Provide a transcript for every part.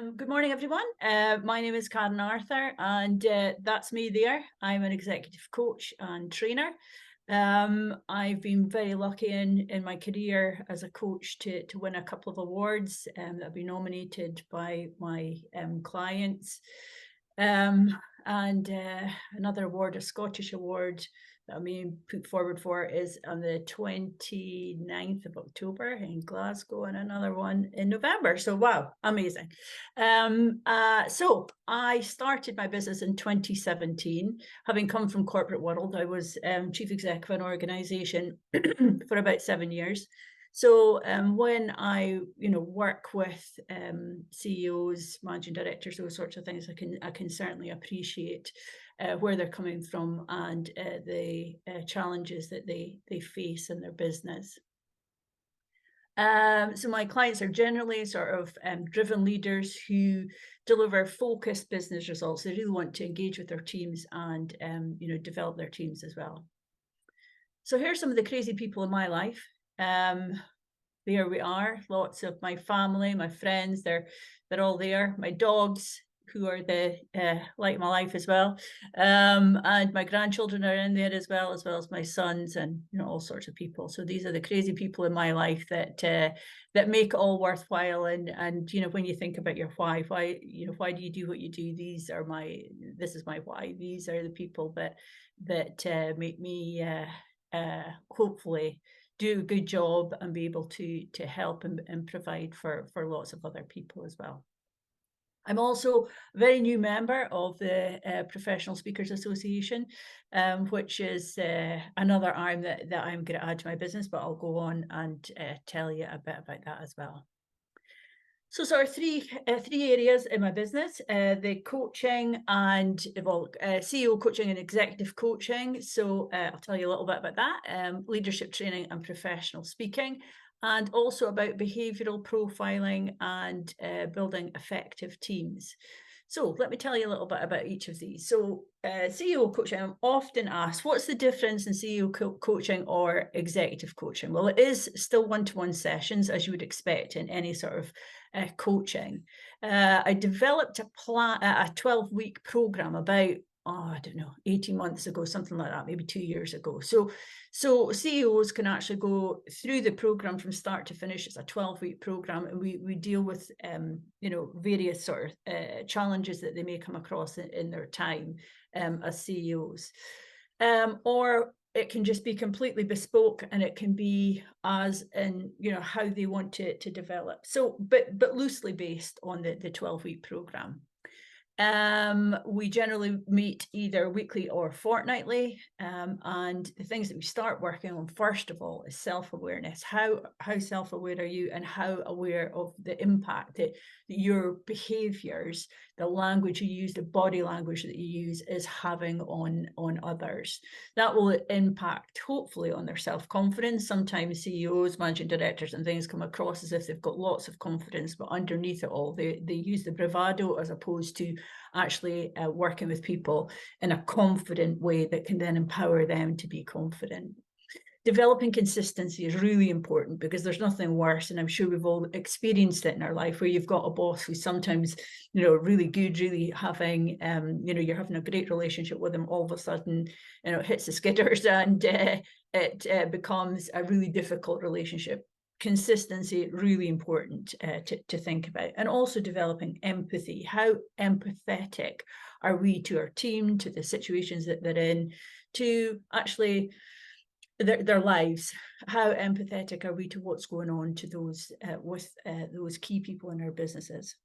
Good morning, everyone. My name is Karen Arthur, and that's me there. I'm an executive coach and trainer. I've been very lucky in my career as a coach to win a couple of awards that have been nominated by my clients. And another award, a Scottish award, that I'm being put forward for is on the 29th of October in Glasgow, and another one in November. So wow, amazing. So I started my business in 2017. Having come from corporate world, I was chief exec of an organization for about 7 years. So when I, work with CEOs, managing directors, those sorts of things, I can certainly appreciate where they're coming from and the challenges that they face in their business. So my clients are generally sort of driven leaders who deliver focused business results. They really want to engage with their teams and develop their teams as well. So here's some of the crazy people in my life. There we are. Lots of my family, my friends, they're all there. My dogs, who are the light of my life as well, and my grandchildren are in there as well as my sons, and all sorts of people. So these are the crazy people in my life that make it all worthwhile. And when you think about your why do you do what you do? This is my why. These are the people that make me hopefully do a good job and be able to help and provide for lots of other people as well. I'm also a very new member of the Professional Speakers Association, which is another arm that I'm going to add to my business, but I'll go on and tell you a bit about that as well. So sort of three areas in my business, the coaching and CEO coaching and executive coaching. So I'll tell you a little bit about that, leadership training and professional speaking, and also about behavioural profiling and building effective teams. So let me tell you a little bit about each of these. So CEO coaching, I'm often asked, what's the difference in CEO coaching or executive coaching? Well, it is still one-to-one sessions, as you would expect in any sort of coaching. I developed a 12-week program about, I don't know, 18 months ago, something like that, maybe 2 years ago. So CEOs can actually go through the program from start to finish. It's a 12-week program, and we deal with various sort of challenges that they may come across in their time as CEOs. Or it can just be completely bespoke, and it can be as in how they want to develop. So but loosely based on the 12-week program. We generally meet either weekly or fortnightly, and the things that we start working on first of all is self-awareness. How self-aware are you, and how aware of the impact that your behaviors, the language you use, the body language that you use is having on others. That will impact hopefully on their self-confidence. Sometimes CEOs, managing directors and things come across as if they've got lots of confidence, but underneath it all they use the bravado as opposed to actually working with people in a confident way that can then empower them to be confident. Developing consistency is really important, because there's nothing worse, and I'm sure we've all experienced it in our life, where you've got a boss who's sometimes really good, really having you're having a great relationship with them, all of a sudden it hits the skidders and it becomes a really difficult relationship. Consistency, really important to think about. And also developing empathy. How empathetic are we to our team, to the situations that they're in, to actually their lives? How empathetic are we to what's going on to those with those key people in our businesses?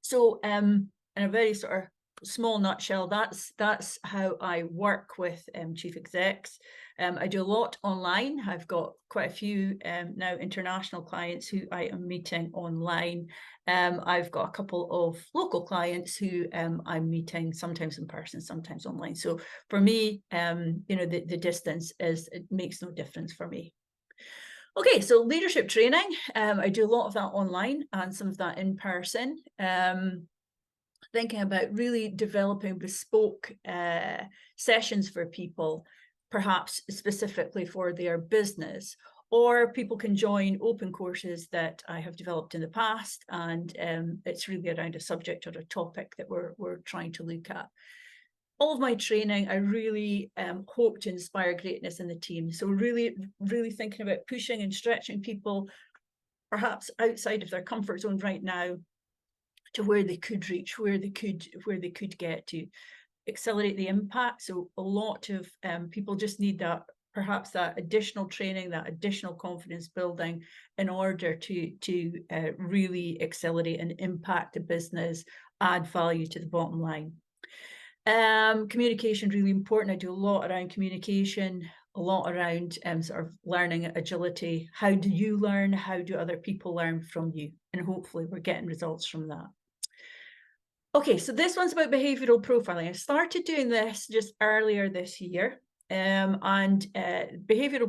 So in a very sort of small nutshell, that's how I work with chief execs. I do a lot online. I've got quite a few now international clients who I am meeting online. I've got a couple of local clients who I'm meeting sometimes in person, sometimes online. So for me, the distance it makes no difference for me. Okay, so leadership training. I do a lot of that online and some of that in person. Thinking about really developing bespoke sessions for people, perhaps specifically for their business, or people can join open courses that I have developed in the past, and it's really around a subject or a topic that we're trying to look at. All of my training, I really hope to inspire greatness in the team. So really thinking about pushing and stretching people perhaps outside of their comfort zone right now to where they could reach, where they could get to. Accelerate the impact. So a lot of people just need that, perhaps that additional training, that additional confidence building in order to really accelerate and impact the business, add value to the bottom line. Communication, really important. I do a lot around communication, a lot around sort of learning agility. How do you learn? How do other people learn from you? And hopefully we're getting results from that. Okay, so this one's about behavioral profiling. I started doing this just earlier this year. Behavioral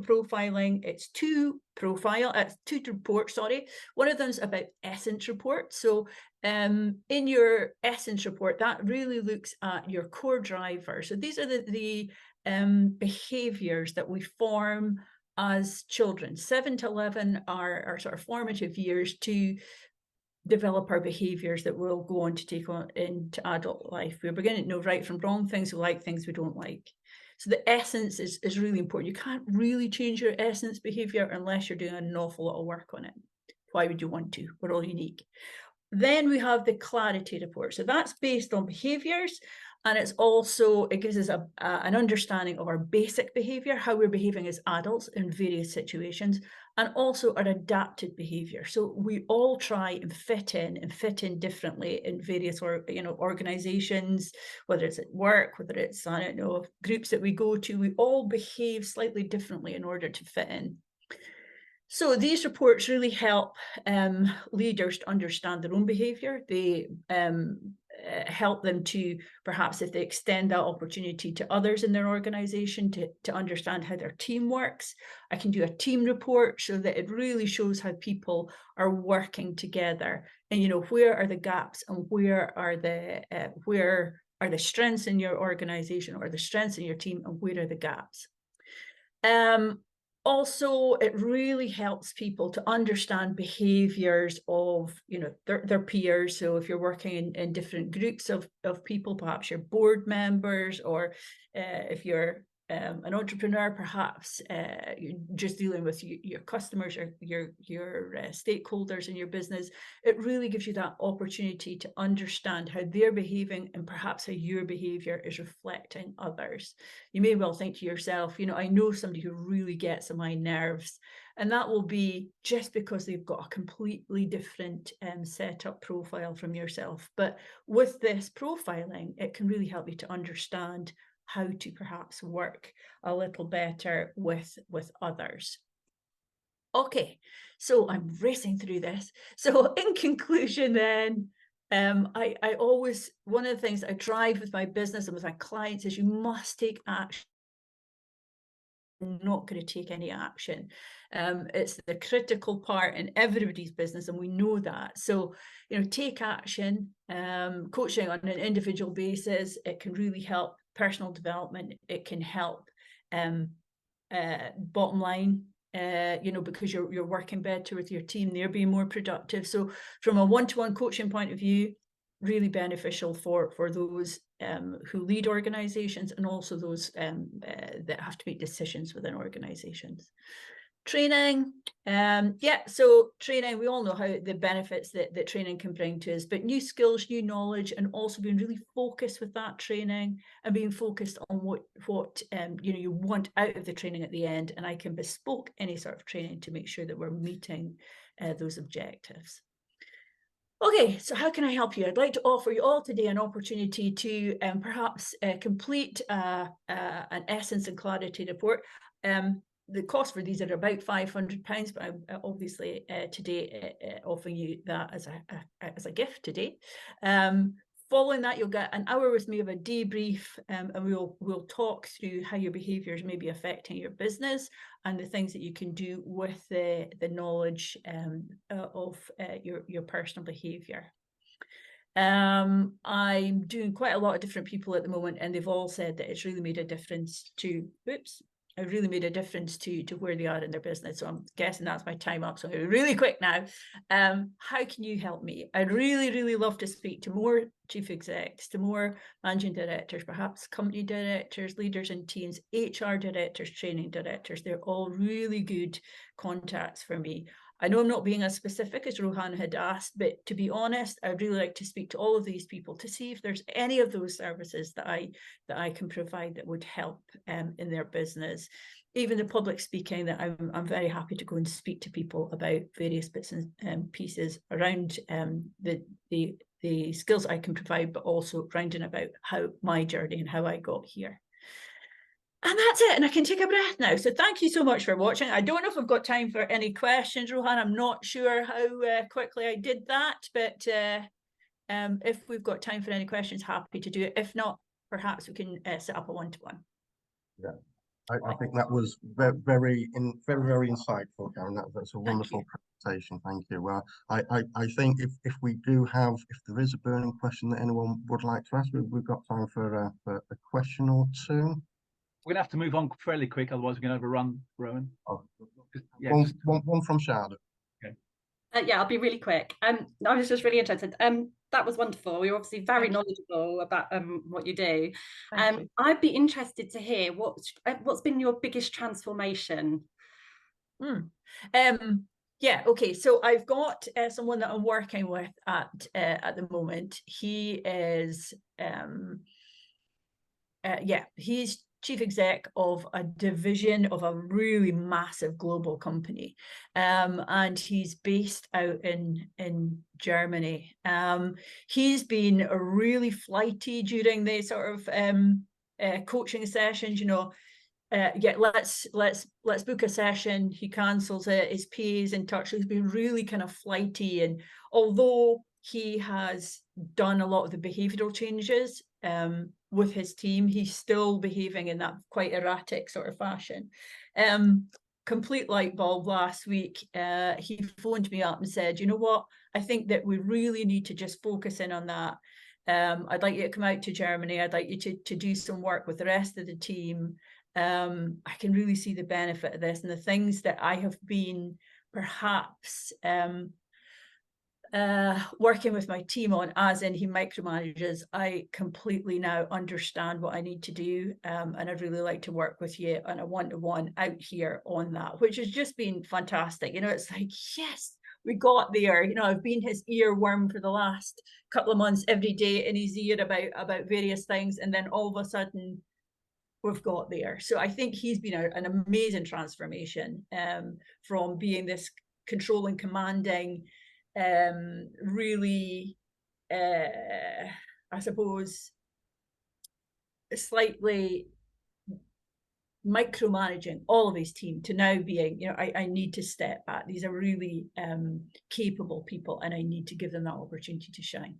profiling, it's two reports, sorry. One of them's about essence report. So in your essence report, that really looks at your core drivers. So these are the behaviors that we form as children. 7 to 11 are sort of formative years to develop our behaviors that we'll go on to take on into adult life. We're beginning to know right from wrong, things we like, things we don't like. So the essence is really important. You can't really change your essence behavior unless you're doing an awful lot of work on it. Why would you want to? We're all unique. Then we have the clarity report. So that's based on behaviors, and it gives us an understanding of our basic behavior, how we're behaving as adults in various situations, and also our adapted behavior. So we all try and fit in differently in various organizations, whether it's at work, whether it's groups that we go to. We all behave slightly differently in order to fit in. So these reports really help leaders to understand their own behavior. They help them to, perhaps if they extend that opportunity to others in their organization, to understand how their team works. I can do a team report so that it really shows how people are working together, and where are the gaps and where are the strengths in your organization or the strengths in your team, and where are the gaps. Also, it really helps people to understand behaviors of their peers. So if you're working in different groups of people, perhaps your board members, or if you're an entrepreneur, perhaps you're just dealing with your customers or your stakeholders in your business. It really gives you that opportunity to understand how they're behaving and perhaps how your behavior is reflecting others. You may well think to yourself, I know somebody who really gets on my nerves, and that will be just because they've got a completely different setup profile from yourself. But with this profiling, it can really help you to understand how to perhaps work a little better with others. Okay, so I'm racing through this. So in conclusion then, I always, one of the things I drive with my business and with my clients is you must take action. I'm not going to take any action. It's the critical part in everybody's business, and we know that. So, take action. Coaching on an individual basis, it can really help personal development. It can help bottom line, because you're working better with your team. They're being more productive. So from a one-to-one coaching point of view, really beneficial for those who lead organizations, and also those that have to make decisions within organizations. Training, so training, we all know how the benefits that training can bring to us, but new skills, new knowledge, and also being really focused with that training and being focused on what you want out of the training at the end. And I can bespoke any sort of training to make sure that we're meeting those objectives. Okay, so how can I help you? I'd like to offer you all today an opportunity to perhaps complete an essence and clarity report. The cost for these are about £500, but I'm obviously today offering you that as a gift today. Following that, you'll get an hour with me of a debrief, and we'll talk through how your behaviours may be affecting your business and the things that you can do with the knowledge of your personal behaviour. I'm doing quite a lot of different people at the moment, and they've all said that it's really made a difference to really made a difference to where they are in their business. So I'm guessing that's my time up. So I'm going to be really quick now. How can you help me? I'd really, really love to speak to more chief execs, to more managing directors, perhaps company directors, leaders in teams, HR directors, training directors. They're all really good contacts for me. I know I'm not being as specific as Rohan had asked, but to be honest, I'd really like to speak to all of these people to see if there's any of those services that I can provide that would help in their business. Even the public speaking, that I'm very happy to go and speak to people about various bits and pieces around the skills I can provide, but also rounding about how my journey and how I got here. And that's it. And I can take a breath now. So thank you so much for watching. I don't know if I've got time for any questions, Rohan. I'm not sure how quickly I did that, but if we've got time for any questions, happy to do it. If not, perhaps we can set up a one-to-one. Yeah, I think that was very insightful, Karen. That's a wonderful presentation. Thank you. Well, I think if there is a burning question that anyone would like to ask, we've got time for a question or two. We're gonna have to move on fairly quick, otherwise we're gonna overrun, Rowan. Oh, yeah, one from Charlotte. Okay. Yeah, I'll be really quick. I was just really interested. That was wonderful. You're obviously very knowledgeable about what you do. I'd be interested to hear what's been your biggest transformation. Yeah, okay. So I've got someone that I'm working with at the moment. He is he's chief exec of a division of a really massive global company, and he's based out in Germany. He's been really flighty during the sort of coaching sessions, you know. Let's book a session. He cancels it. His PA is in touch. He's been really kind of flighty, and although he has done a lot of the behavioral changes with his team, he's still behaving in that quite erratic sort of fashion. Complete light bulb last week. He phoned me up and said, you know what, I think that we really need to just focus in on that. I'd like you to come out to Germany. I'd like you to do some work with the rest of the team. I can really see the benefit of this, and the things that I have been perhaps working with my team on, as in he micromanages, I completely now understand what I need to do, and I'd really like to work with you on a one-to-one out here on that, which has just been fantastic. You know, it's like, yes, we got there. You know, I've been his earworm for the last couple of months, every day in his ear about various things, and then all of a sudden we've got there. So I think he's been an amazing transformation from being this controlling, commanding, really, I suppose, slightly micromanaging all of his team, to now being, you know, I need to step back. These are really capable people, and I need to give them that opportunity to shine.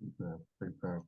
Super.